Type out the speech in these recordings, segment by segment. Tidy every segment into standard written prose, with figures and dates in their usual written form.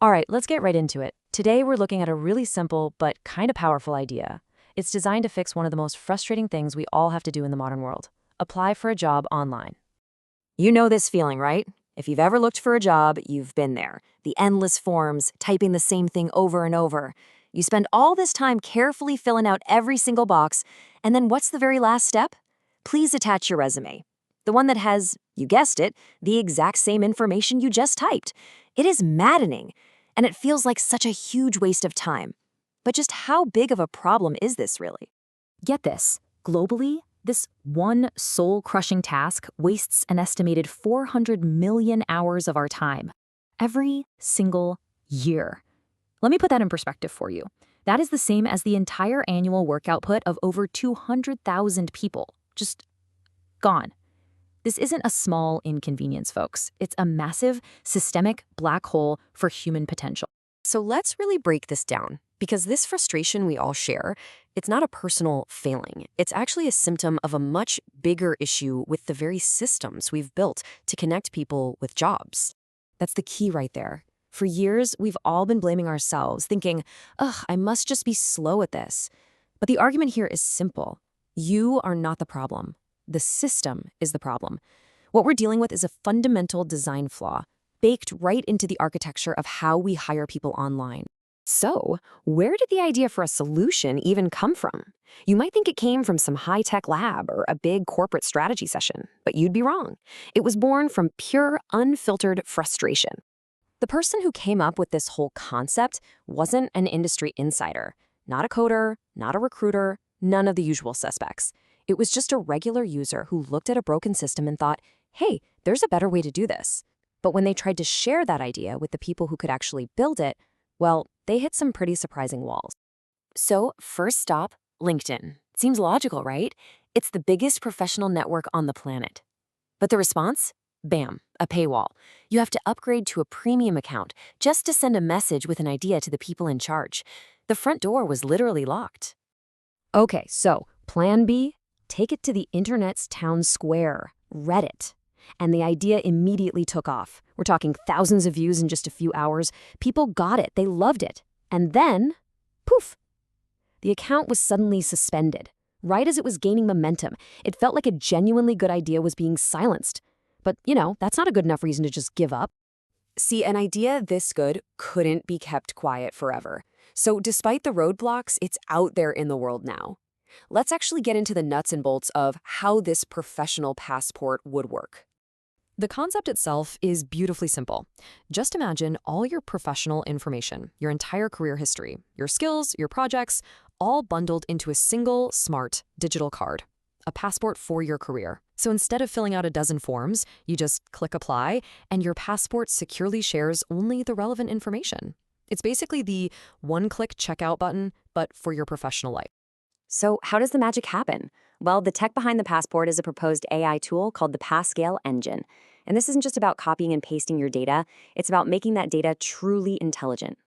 All right, let's get right into it. Today, we're looking at a really simple but kind of powerful idea. It's designed to fix one of the most frustrating things we all have to do in the modern world: apply for a job online. You know this feeling, right? If you've ever looked for a job, you've been there. The endless forms, typing the same thing over and over. You spend all this time carefully filling out every single box, and then what's the very last step? Please attach your resume. The one that has, you guessed it, the exact same information you just typed. It is maddening, and it feels like such a huge waste of time. But just how big of a problem is this really? Get this, globally, this one soul-crushing task wastes an estimated 400 million hours of our time every single year. Let me put that in perspective for you. That is the same as the entire annual work output of over 200,000 people. Just gone. This isn't a small inconvenience, folks. It's a massive, systemic black hole for human potential. So let's really break this down, because this frustration we all share, it's not a personal failing. It's actually a symptom of a much bigger issue with the very systems we've built to connect people with jobs. That's the key right there. For years, we've all been blaming ourselves, thinking, ugh, I must just be slow at this. But the argument here is simple. You are not the problem. The system is the problem. What we're dealing with is a fundamental design flaw, baked right into the architecture of how we hire people online. So, where did the idea for a solution even come from? You might think it came from some high-tech lab or a big corporate strategy session, but you'd be wrong. It was born from pure, unfiltered frustration. The person who came up with this whole concept wasn't an industry insider, not a coder, not a recruiter, none of the usual suspects. It was just a regular user who looked at a broken system and thought, hey, there's a better way to do this. But when they tried to share that idea with the people who could actually build it, well, they hit some pretty surprising walls. So, first stop, LinkedIn. Seems logical, right? It's the biggest professional network on the planet. But the response? Bam, a paywall. You have to upgrade to a premium account just to send a message with an idea to the people in charge. The front door was literally locked. Okay, so plan B? Take it to the internet's town square, Reddit. And the idea immediately took off. We're talking thousands of views in just a few hours. People got it. They loved it. And then, poof, the account was suddenly suspended. Right as it was gaining momentum, it felt like a genuinely good idea was being silenced. But, that's not a good enough reason to just give up. See, an idea this good couldn't be kept quiet forever. So despite the roadblocks, it's out there in the world now. Let's actually get into the nuts and bolts of how this professional passport would work. The concept itself is beautifully simple. Just imagine all your professional information, your entire career history, your skills, your projects, all bundled into a single, smart, digital card. A passport for your career. So instead of filling out a dozen forms, you just click apply, and your passport securely shares only the relevant information. It's basically the one-click checkout button, but for your professional life. So how does the magic happen? Well, the tech behind the passport is a proposed AI tool called the Pascal Engine. And this isn't just about copying and pasting your data, it's about making that data truly intelligent.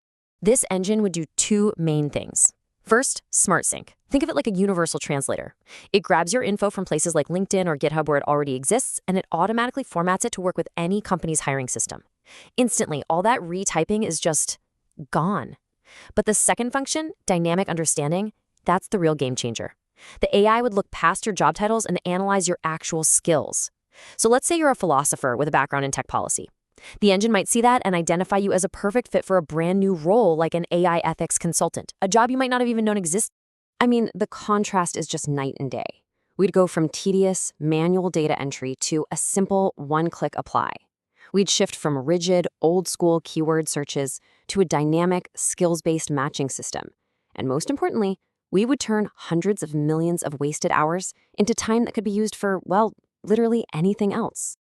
This engine would do two main things. First, SmartSync. Think of it like a universal translator. It grabs your info from places like LinkedIn or GitHub where it already exists, and it automatically formats it to work with any company's hiring system. Instantly, all that retyping is just gone. But the second function, dynamic understanding, that's the real game changer. The AI would look past your job titles and analyze your actual skills. So let's say you're a philosopher with a background in tech policy. The engine might see that and identify you as a perfect fit for a brand new role like an AI ethics consultant, a job you might not have even known existed. I mean, the contrast is just night and day. We'd go from tedious, manual data entry to a simple one-click apply. We'd shift from rigid, old-school keyword searches to a dynamic, skills-based matching system. And most importantly, we would turn hundreds of millions of wasted hours into time that could be used for, well, literally anything else.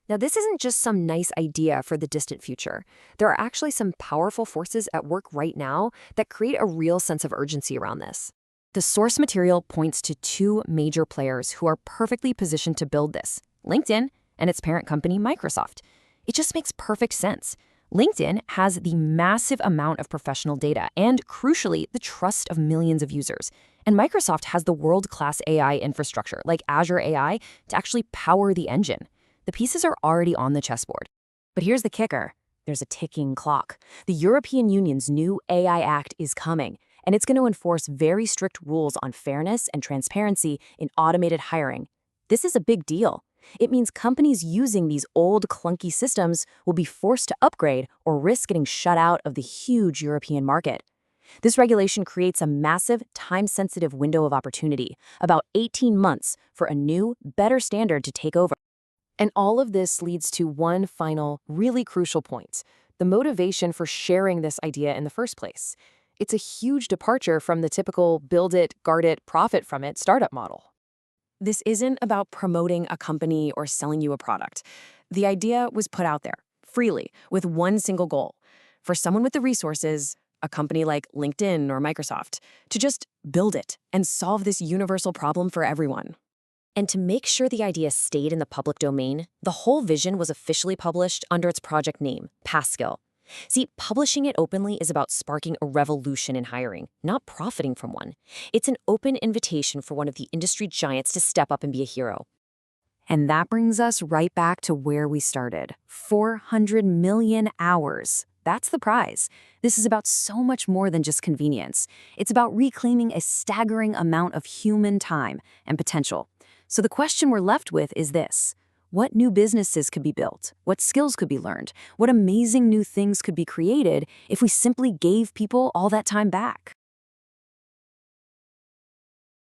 Now, this isn't just some nice idea for the distant future. There are actually some powerful forces at work right now that create a real sense of urgency around this. The source material points to two major players who are perfectly positioned to build this: LinkedIn and its parent company, Microsoft. It just makes perfect sense. LinkedIn has the massive amount of professional data and, crucially, the trust of millions of users. And Microsoft has the world-class AI infrastructure, like Azure AI, to actually power the engine. The pieces are already on the chessboard. But here's the kicker. there's a ticking clock. The European Union's new AI Act is coming, and it's going to enforce very strict rules on fairness and transparency in automated hiring. This is a big deal. It means companies using these old, clunky systems will be forced to upgrade or risk getting shut out of the huge European market. This regulation creates a massive, time-sensitive window of opportunity, about 18 months, for a new, better standard to take over. And all of this leads to one final, really crucial point: the motivation for sharing this idea in the first place. It's a huge departure from the typical build it, guard it, profit from it startup model. This isn't about promoting a company or selling you a product. The idea was put out there, freely, with one single goal: for someone with the resources, a company like LinkedIn or Microsoft, to just build it and solve this universal problem for everyone. And to make sure the idea stayed in the public domain, the whole vision was officially published under its project name, Pascal. See, publishing it openly is about sparking a revolution in hiring, not profiting from one. It's an open invitation for one of the industry giants to step up and be a hero. And that brings us right back to where we started. 400 million hours. That's the prize. This is about so much more than just convenience. It's about reclaiming a staggering amount of human time and potential. So the question we're left with is this: what new businesses could be built? What skills could be learned? What amazing new things could be created if we simply gave people all that time back?